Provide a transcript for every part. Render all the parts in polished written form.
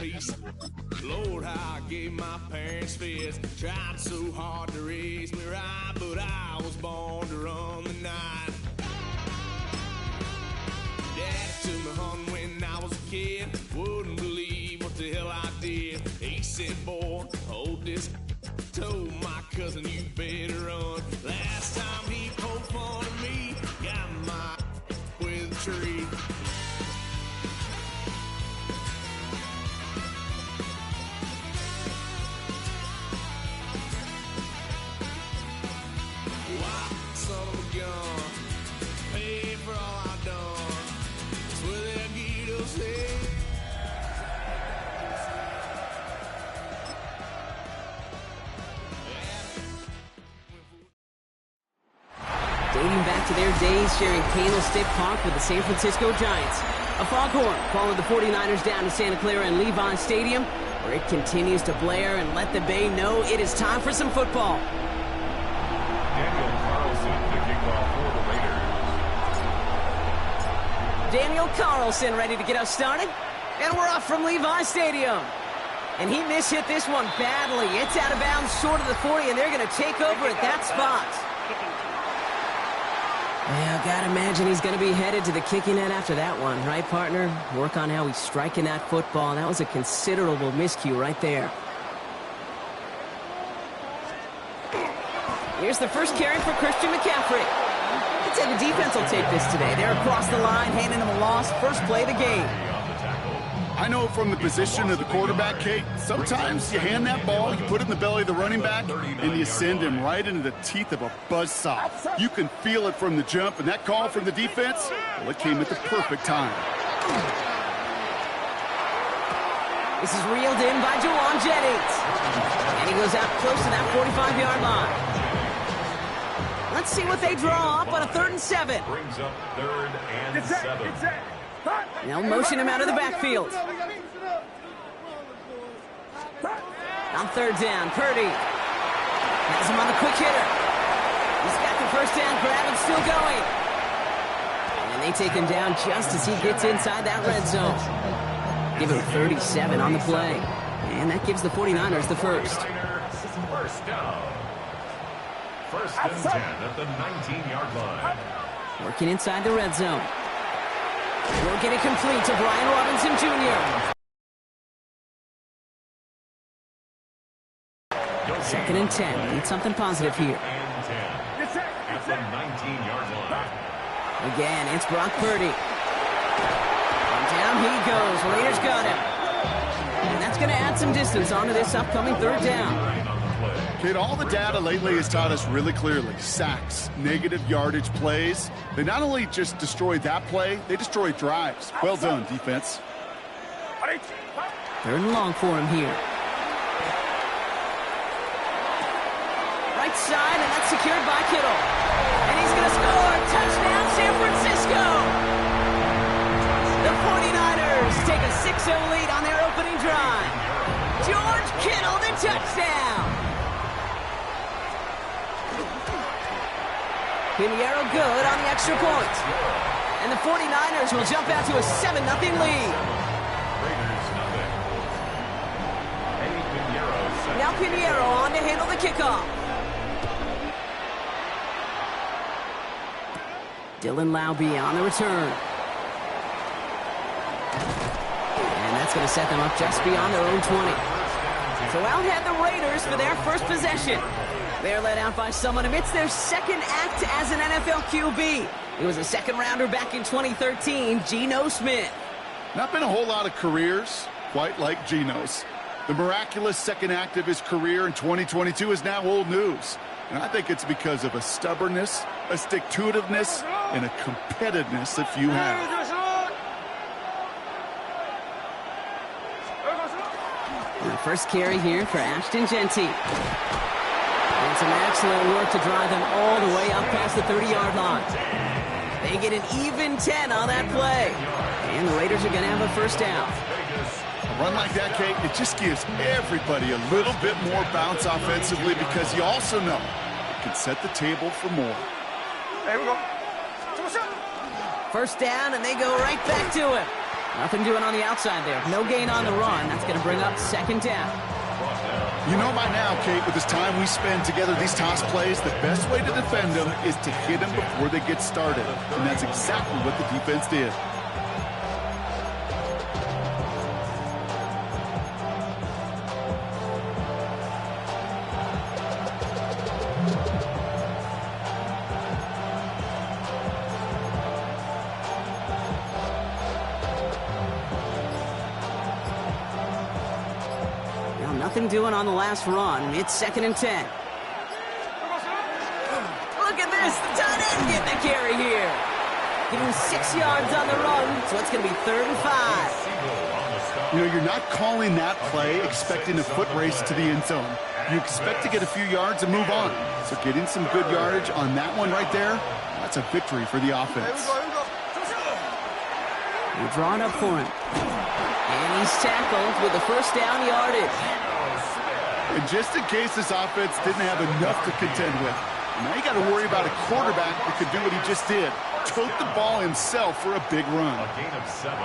peace. Lord, how I gave my parents fits. Tried so hard to raise me right, but I was born to run the night. Dad took me hunting when I was a kid. Wouldn't believe what the hell I did. He said, boy, hold this. Told my cousin, you better run. Last time he poked fun at me, got my with a tree. Son of a gun, pay for all I done. That's where they get us here. Dating back to their days sharing Candlestick Park with the San Francisco Giants. A foghorn followed the 49ers down to Santa Clara and Levi Stadium, where it continues to blare and let the Bay know it is time for some football. Daniel Carlson ready to get us started. And we're off from Levi Stadium. And he mishit this one badly. It's out of bounds short of the 40, and they're going to take over at that spot. Yeah, gotta imagine he's going to be headed to the kicking net after that one. Right, partner? Work on how he's striking that football. That was a considerable miscue right there. Here's the first carry for Christian McCaffrey. I'd say the defense will take this today. They're across the line, handing him a loss. First play of the game. I know from the position of the quarterback, Kate, sometimes you hand that ball, you put it in the belly of the running back, and you send him right into the teeth of a buzzsaw. You can feel it from the jump, and that call from the defense, well, it came at the perfect time. This is reeled in by Jawan Jennings. And he goes out close to that 45-yard line. Let's see what they draw up on a 3rd and 7. Brings up 3rd and 7. They'll motion him out of the backfield. On 3rd down, Purdy has him on the quick hitter. He's got the first down grab and still going. And they take him down just as he gets inside that red zone. Give him 37 on the play. And that gives the 49ers the first. First down. 1st and 10 at the 19-yard line. Working inside the red zone. We'll get it complete to Brian Robinson Jr. 2nd and 10. Need something positive here. And 10 at the 19-yard line. Again, it's Brock Purdy. And down he goes. Raiders got him. And that's going to add some distance onto this upcoming 3rd down. Kate, all the data lately has taught us really clearly. Sacks, negative yardage plays. They not only just destroy that play, they destroy drives. Well done, defense. 3rd and long for him here. Right side, and that's secured by Kittle. And he's going to score. Touchdown, San Francisco. The 49ers take a 6-0 lead on their opening drive. George Kittle, the touchdown. Pinheiro good on the extra point. And the 49ers will jump out to a 7-0 lead. Now Pinheiro on to handle the kickoff. Dylan Laube on the return. And that's going to set them up just beyond their own 20. So out head the Raiders for their first possession. They're led out by someone amidst their second act as an NFL QB. He was a second-rounder back in 2013, Geno Smith. Not been a whole lot of careers quite like Geno's. The miraculous second act of his career in 2022 is now old news. And I think it's because of a stubbornness, a stick-to-itiveness, and a competitiveness that few have. And the first carry here for Ashton Genty. And some excellent work to drive them all the way up past the 30-yard line. They get an even 10 on that play. And the Raiders are going to have a first down. A run like that, Kate, it just gives everybody a little bit more bounce offensively because you also know it can set the table for more. There we go. First down, and they go right back to him. Nothing doing on the outside there. No gain on the run. That's going to bring up second down. You know by now, Kate, with this time we spend together, these toss plays, the best way to defend them is to hit them before they get started. And that's exactly what the defense did. Nothing doing on the last run. It's 2nd and 10. Look at this. The tight end getting the carry here. Getting 6 yards on the run, so it's going to be 3rd and 5. You know, you're not calling that play expecting a foot race to the end zone. You expect to get a few yards and move on. So getting some good yardage on that one right there, that's a victory for the offense. We're drawing up for him. And he's tackled with the first down yardage. And just in case this offense didn't have enough to contend with, now you got to worry about a quarterback that could do what he just did. Tote the ball himself for a big run. A gain of 7.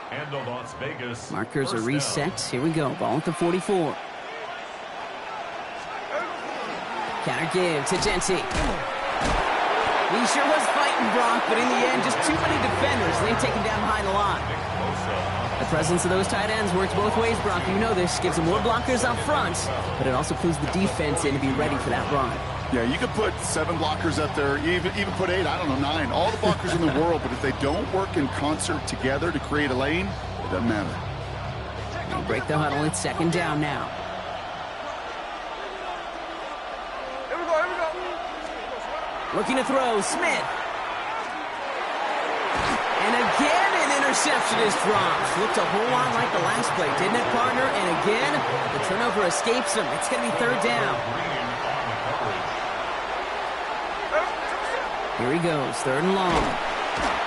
And the Las Vegas markers are reset. Here we go. Ball at the 44. Counter give to Genty. He sure was fighting Brock, but in the end, just too many defenders. They've taken down behind the line. The presence of those tight ends works both ways, Brock. You know this. Gives them more blockers up front, but it also clues the defense in to be ready for that run. Yeah, you could put 7 blockers up there, even put 8, I don't know, 9. All the blockers in the world, but if they don't work in concert together to create a lane, it doesn't matter. They break the huddle. It's 2nd down now. Looking to throw, Smith. And again, an interception is dropped. Looked a whole lot like the last play, didn't it, partner? And again, the turnover escapes him. It's going to be 3rd down. Here he goes, 3rd and long.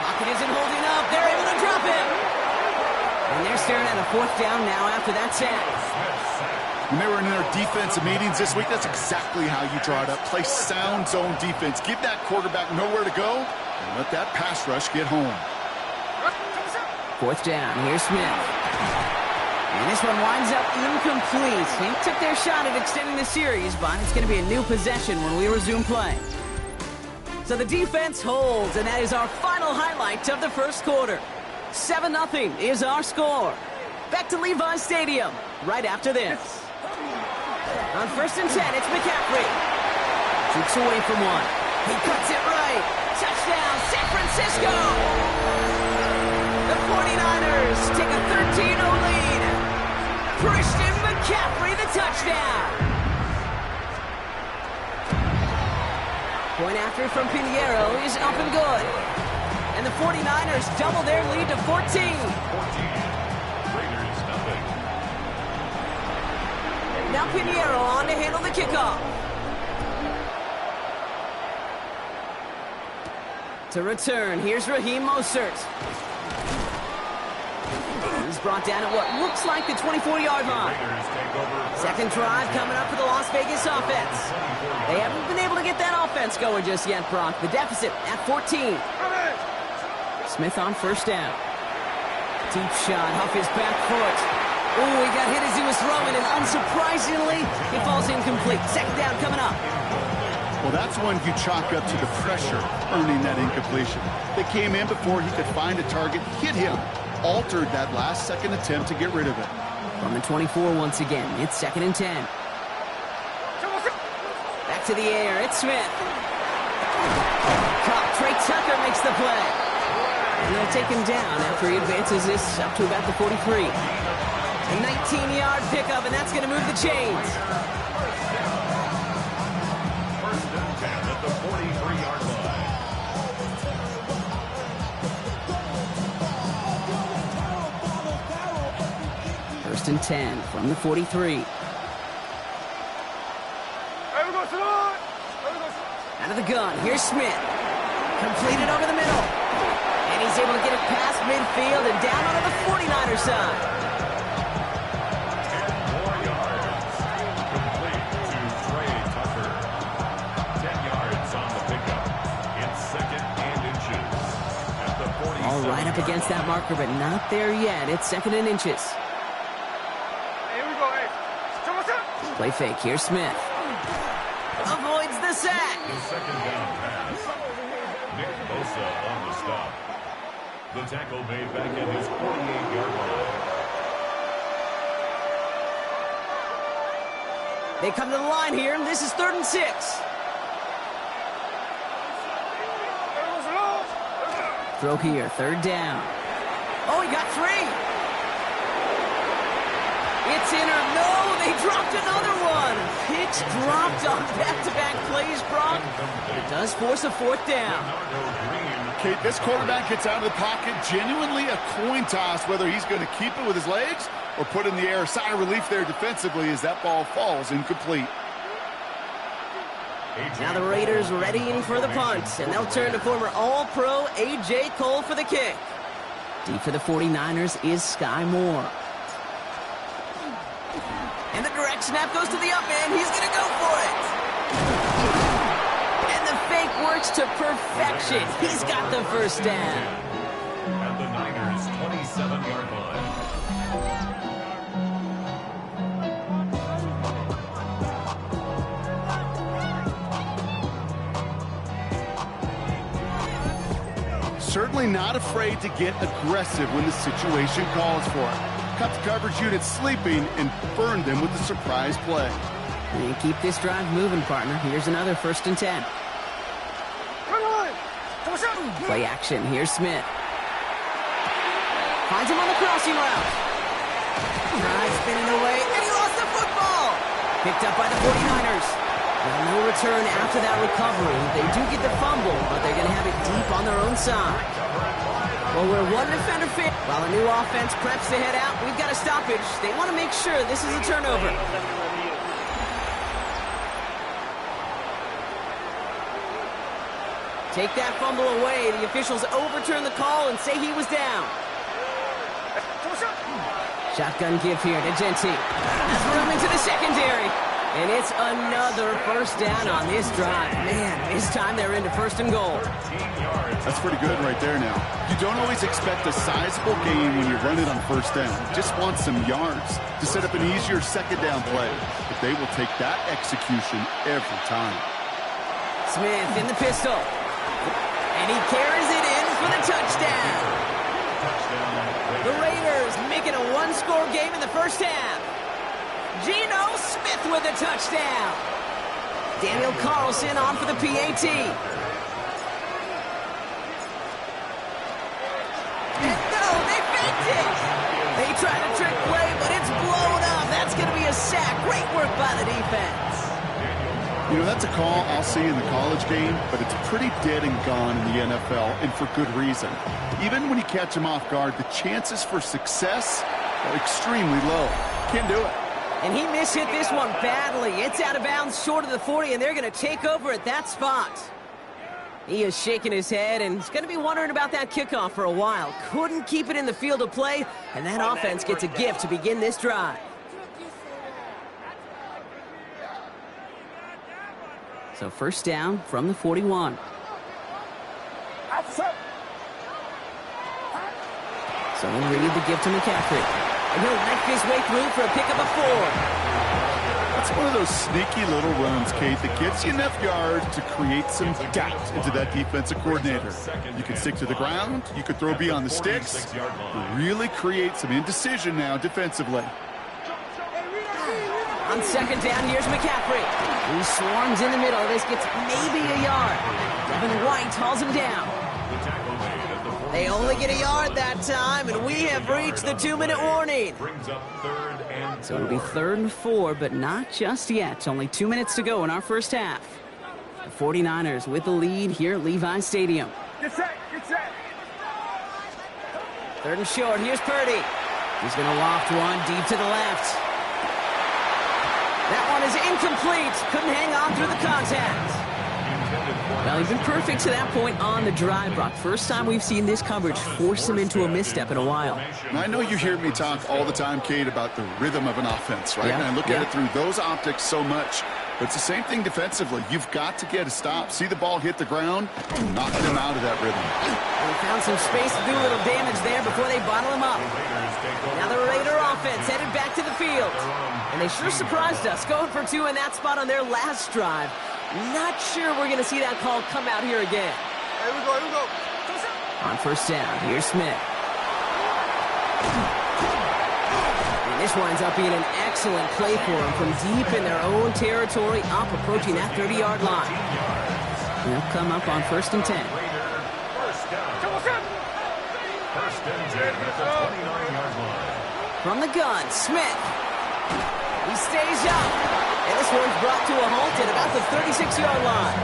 Pocket isn't holding up. They're able to drop him. And they're staring at a 4th down now after that sack. When they were in their defensive meetings this week, that's exactly how you draw it up. Play sound zone defense. Give that quarterback nowhere to go, and let that pass rush get home. 4th down. Here's Smith. And this one winds up incomplete. They took their shot at extending the series, but it's going to be a new possession when we resume play. So the defense holds, and that is our final highlight of the first quarter. 7-0 is our score. Back to Levi Stadium right after this. On 1st and 10, it's McCaffrey. Jukes away from one. He cuts it right. Touchdown, San Francisco! The 49ers take a 13-0 lead. Christian McCaffrey, the touchdown. Point after from Pinheiro is up and good. And the 49ers double their lead to 14. Now Pinheiro on to handle the kickoff. To return, here's Raheem Mostert. He's brought down at what looks like the 24-yard line. Second drive coming up for the Las Vegas offense. They haven't been able to get that offense going just yet, Brock. The deficit at 14. Smith on 1st down. Deep shot off his back foot. Oh, he got hit as he was throwing, and unsurprisingly, it falls incomplete. 2nd down coming up. Well, that's one you chalk up to the pressure earning that incompletion. They came in before he could find a target, hit him, altered that last second attempt to get rid of it. From the 24 once again, it's 2nd and 10. Back to the air, it's Smith. Caught, Trey Tucker makes the play. And they'll take him down after he advances this up to about the 43. A 19-yard pickup, and that's going to move the chains. 1st and 10 at the 43-yard line. 1st and 10 from the 43. Out of the gun, here's Smith. Completed over the middle. And he's able to get it past midfield and down onto the 49er side. 10 more yards. Complete to Trey Tucker. 10 yards on the pickup. It's 2nd and inches at the 47. All right up against that marker, but not there yet. It's 2nd and inches. Here we go, hey. Play fake. Here's Smith. Avoids the sack. The 2nd down pass. Nick Bosa on the stop. The tackle made back at his 48-yard line. They come to the line here, and this is 3rd and 6. Throw here, 3rd down. Oh, he got 3. It's in or no, they dropped another one. Pitch dropped on back-to-back plays, Brock. It does force a 4th down. Kate, this quarterback gets out of the pocket, genuinely a coin toss, whether he's going to keep it with his legs or put in the air. Sigh of relief there defensively as that ball falls incomplete. Now the Raiders readying for the punt, and they'll turn to former All-Pro A.J. Cole for the kick. Deep for the 49ers is Sky Moore. And the direct snap goes to the up end. He's going to go for it. And the fake works to perfection. He's got the 1st down. At the Niners' 27-yard line. Certainly not afraid to get aggressive when the situation calls for it. Cut the coverage unit sleeping and burned them with a surprise play. And keep this drive moving, partner. Here's another 1st and 10. Play action. Here's Smith. Finds him on the crossing route. Drive spinning away, and he lost the football. Picked up by the 49ers. Well, no return after that recovery. They do get the fumble, but they're going to have it deep on their own side. Well, we're one defender fit. While a new offense preps to head out, we've got a stoppage. They want to make sure this is a turnover. Take that fumble away. The officials overturn the call and say he was down. Shotgun give here to Genty. There's room into the secondary. And it's another 1st down on this drive. Man, this time they're into 1st and goal. That's pretty good right there now. You don't always expect a sizable gain when you run it on 1st down. You just want some yards to set up an easier 2nd down play. But they will take that execution every time. Smith in the pistol. And he carries it in for the touchdown. The Raiders making a 1-score game in the 1st half. Geno Smith with a touchdown. Daniel Carlson on for the PAT. And no, they faked it. They tried a trick play, but it's blown up. That's going to be a sack. Great work by the defense. You know, that's a call I'll see in the college game, but it's pretty dead and gone in the NFL, and for good reason. Even when you catch them off guard, the chances for success are extremely low. Can't do it. And he mishit this one badly. It's out of bounds short of the 40, and they're going to take over at that spot. He is shaking his head, and he's going to be wondering about that kickoff for a while. Couldn't keep it in the field of play, and that offense gets a gift to begin this drive. So 1st down from the 41. So he'll read the gift to McCaffrey. And he'll knife his way through for a pickup of 4. That's one of those sneaky little runs, Kate, that gets you enough yards to create some doubt into that defensive coordinator. You can stick to the ground, you could throw beyond the sticks, really create some indecision now defensively. On 2nd down, here's McCaffrey. He swarms in the middle. This gets maybe a yard. Devin White hauls him down. They only get a yard that time, and we have reached the 2-minute warning. So it'll be 3rd and 4, but not just yet. Only 2 minutes to go in our 1st half. The 49ers with the lead here at Levi Stadium. Get set, get set. 3rd and short, here's Purdy. He's going to loft one deep to the left. That one is incomplete. Couldn't hang on through the contact. Well, he's been perfect to that point on the drive, Brock. First time we've seen this coverage force him into a misstep in a while. And I know you hear me talk all the time, Kate, about the rhythm of an offense, right? And I look at it through those optics so much. But it's the same thing defensively. You've got to get a stop, see the ball hit the ground, and knock them out of that rhythm. They found some space to do a little damage there before they bottle him up. Now the Raider offense headed back to the field. And they sure surprised us, going for 2 in that spot on their last drive. Not sure we're going to see that call come out here again. Here we go, here we go. On first down, here's Smith. And this winds up being an excellent play for them from deep in their own territory, up approaching that 30-yard line. They'll come up on first and 10. First and 10 at the 29-yard line. From the gun, Smith. He stays up. And this one's brought to a halt at about the 36-yard line.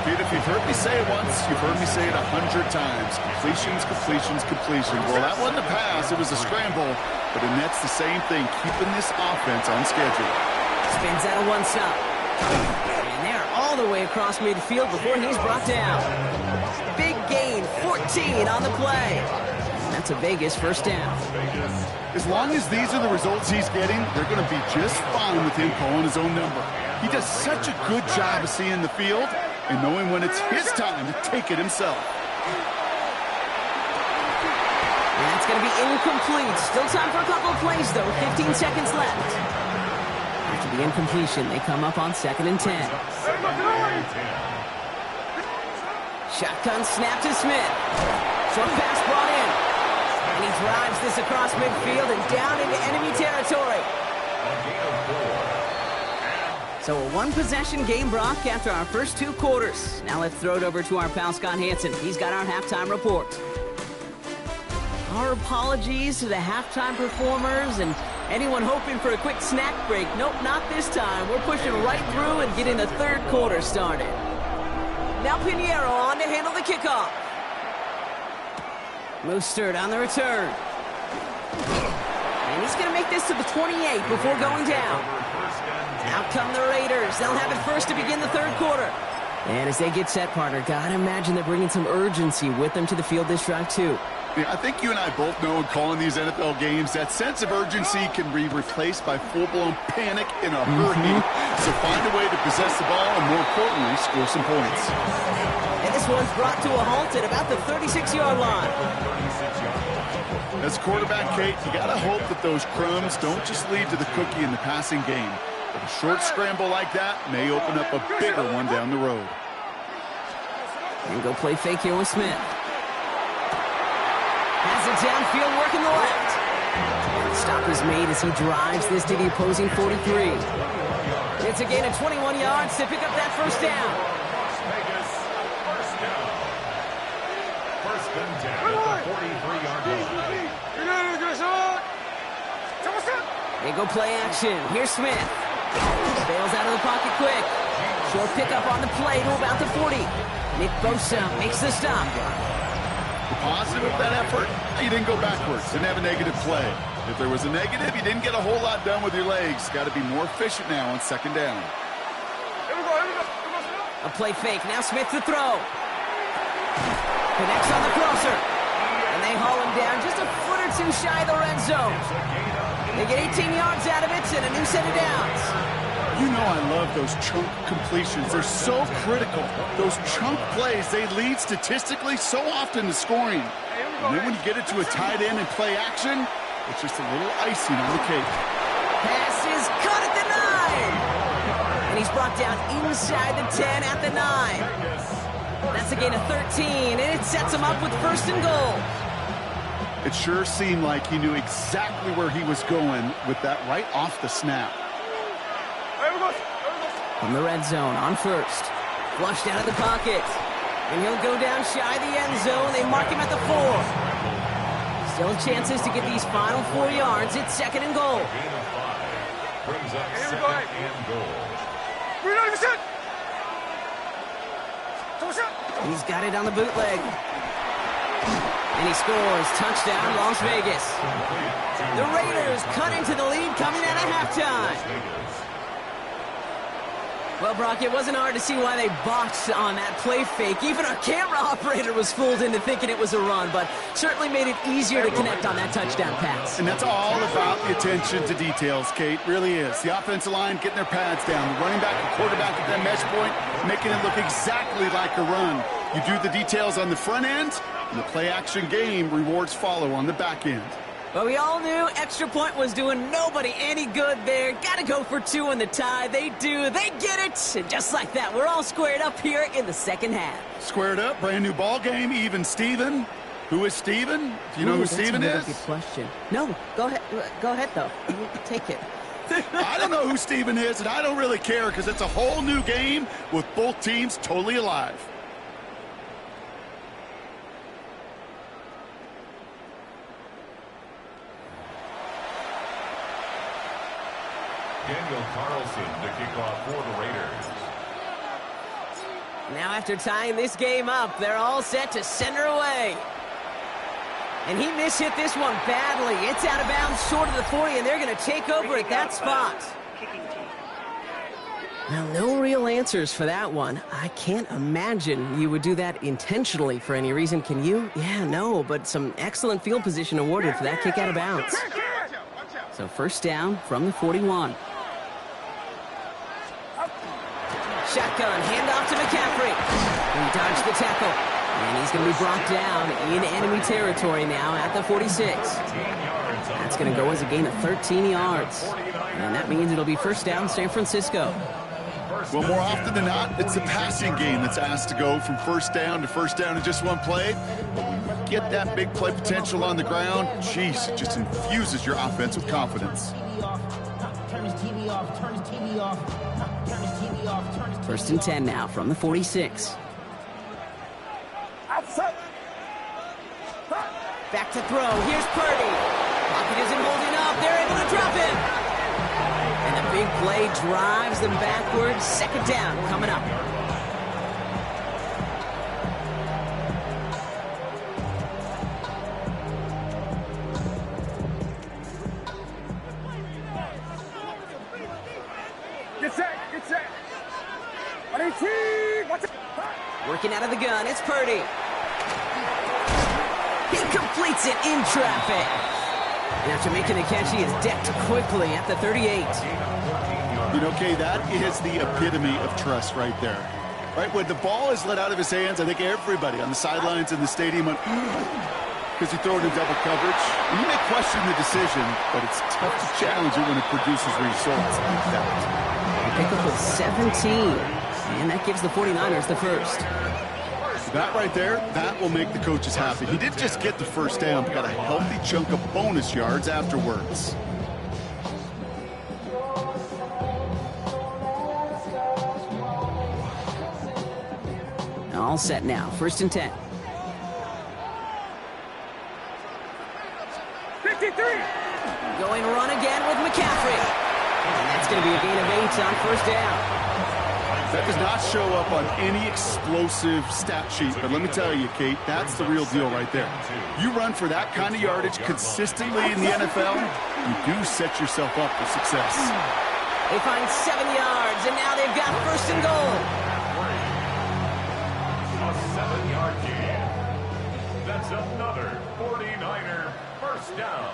Dude, if you've heard me say it once, you've heard me say it 100 times. Completions, completions, completions. Well, that wasn't a pass. It was a scramble. But it nets the same thing, keeping this offense on schedule. Spins out of one stop. And they're all the way across midfield before he's brought down. Big gain, 14 on the play. That's a Vegas first down. As long as these are the results he's getting, they're going to be just fine with him calling his own number. He does such a good job of seeing the field and knowing when it's his time to take it himself. That's going to be incomplete. Still time for a couple of plays, though. 15 seconds left. After the incompletion, they come up on second and 10. Shotgun snap to Smith. Short pass brought in. And he drives this across midfield and down into enemy territory. So a one-possession game, Brock, after our first 2 quarters. Now let's throw it over to our pal Scott Hansen. He's got our halftime report. Our apologies to the halftime performers and anyone hoping for a quick snack break. Nope, not this time. We're pushing right through and getting the third quarter started. Now Pinheiro on to handle the kickoff. Mostert on the return. And he's going to make this to the 28 before going down. Out come the Raiders. They'll have it first to begin the third quarter. And as they get set, partner, gotta imagine they're bringing some urgency with them to the field this drive, too. Yeah, I think you and I both know in calling these NFL games that sense of urgency can be replaced by full-blown panic in a hurry. So find a way to possess the ball and, more importantly, score some points. And this one's brought to a halt at about the 36-yard line. As a quarterback, Kate, you got to hope that those crumbs don't just lead to the cookie in the passing game. But a short scramble like that may open up a bigger one down the road. And go play fake here with Smith. Has it downfield, working the left. And the stop is made as he drives this to the opposing 43. It's a gain of 21 yards to pick up that first down. First and 10 at the 43-yard line. They go play action. Here's Smith. Bails out of the pocket quick. Short pickup on the play to about the 40. Nick Bosa makes the stop. The positive of that effort, you didn't go backwards. Didn't have a negative play. If there was a negative, you didn't get a whole lot done with your legs. Got to be more efficient now on second down. A play fake. Now Smith to throw. Connects on the crosser. And they haul him down just a foot or two shy of the red zone. They get 18 yards out of it and a new set of downs. You know I love those chunk completions. They're so critical. Those chunk plays, they lead statistically so often to scoring. And then when you get it to a tight end and play action, it's just a little icing on the cake. Pass is caught at the 9. And he's brought down inside the 10 at the 9. That's a gain of 13, and it sets him up with first and goal. It sure seemed like he knew exactly where he was going with that right off the snap. From the red zone on first. Flushed out of the pocket. And he'll go down shy of the end zone. They mark him at the 4. Still chances to get these final 4 yards. It's second and goal. Brings up second and goal. He's got it on the bootleg. And he scores. Touchdown, Las Vegas. The Raiders cut into the lead coming out of halftime. Well, Brock, it wasn't hard to see why they botched on that play fake. Even our camera operator was fooled into thinking it was a run, but certainly made it easier to connect on that touchdown pass. And that's all about the attention to details, Kate. Really is. The offensive line getting their pads down. The running back and quarterback at that mesh point, making it look exactly like a run. You do the details on the front end, and the play-action game rewards follow on the back end. But we all knew extra point was doing nobody any good there. Got to go for 2 in the tie. They do. They get it. And just like that, we're all squared up here in the second half. Squared up, brand new ball game, even Steven. Who is Steven? Do you know who Steven is? That's a good question. No, go ahead. Go ahead, though. Take it. I don't know who Steven is, and I don't really care because it's a whole new game with both teams totally alive. Daniel Carlson to kick off for the Raiders. Now after tying this game up, they're all set to send her away. And he mishit this one badly. It's out of bounds short of the 40, and they're going to take over at that spot. Well, no real answers for that one. I can't imagine you would do that intentionally for any reason. Can you? Yeah, no, but some excellent field position awarded for that kick out of bounds. So first down from the 41. Shotgun, handoff to McCaffrey. He dodged the tackle. And he's going to be brought down in enemy territory now at the 46. That's going to go as a gain of 13 yards. And that means it'll be first down San Francisco. Well, more often than not, it's the passing game that's asked to go from first down to first down in just one play. But when you get that big play potential on the ground, geez, it just infuses your offense with confidence. First and 10 now from the 46. Back to throw. Here's Purdy. Pocket isn't holding up. They're able to drop him. And the big play drives them backwards. Second down coming up. Get set, get set. 118, watch it. Working out of the gun, it's Purdy. He completes it in traffic. And after making the catch, he is decked quickly at the 38. You know, Kay, that is the epitome of trust right there. Right, when the ball is let out of his hands, I think everybody on the sidelines in the stadium went, because he threw it in double coverage. And you may question the decision, but it's tough to challenge it when it produces results like that. Pick up with 17. And that gives the 49ers the first. That right there, that will make the coaches happy. He didn't just get the first down, but got a healthy chunk of bonus yards afterwards. All set now. First and 10. 53. Going run again with McCaffrey. And that's going to be a gain of 8 on first down. That does not show up on any explosive stat sheet, but let me tell you, Kate, that's the real deal right there. You run for that kind of yardage consistently in the NFL, you do set yourself up for success. They find 7 yards, and now they've got first and goal. A 7-yard gain. That's another 49er first down.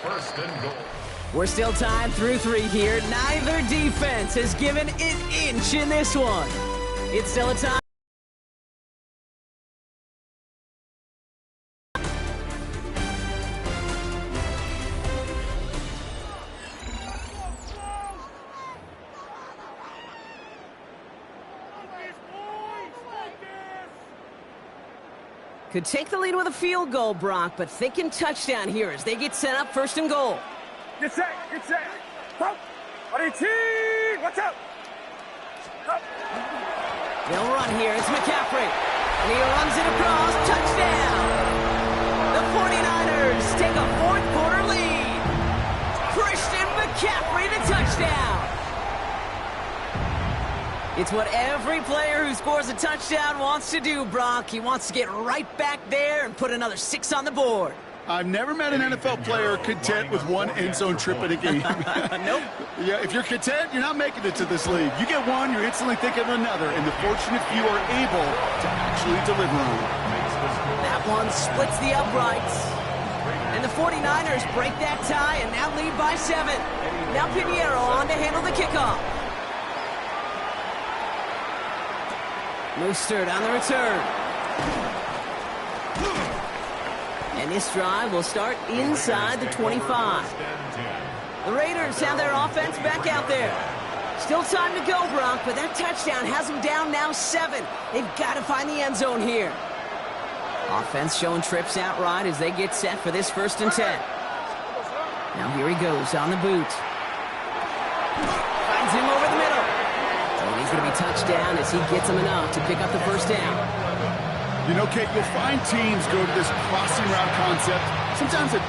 First and goal. We're still tied through 3 here. Neither defense has given an inch in this one. It's still a tie. Could take the lead with a field goal, Brock, but thinking touchdown here as they get set up first and goal. Get set, get set. 118, watch out. They'll run here. It's McCaffrey. And he runs it across. Touchdown. The 49ers take a fourth-quarter lead. Christian McCaffrey, the touchdown. It's what every player who scores a touchdown wants to do, Brock. He wants to get right back there and put another 6 on the board. I've never met an NFL player content with one end zone trip in a game. Nope. Yeah, if you're content, you're not making it to this league. You get one, you're instantly thinking of another, and the fortunate few are able to actually deliver on it. That one splits the uprights. And the 49ers break that tie and now lead by 7. Now Pinheiro on to handle the kickoff. Mostert on the return. And this drive will start inside the 25. The Raiders have their offense back out there. Still time to go, Brock, but that touchdown has them down now 7. They've got to find the end zone here. Offense showing trips outright as they get set for this 1st and 10. Now here he goes on the boot. Finds him over the middle. And he's going to be touched down as he gets him enough to pick up the 1st down. You know, Kate, you'll find teams go to this crossing route concept. Sometimes it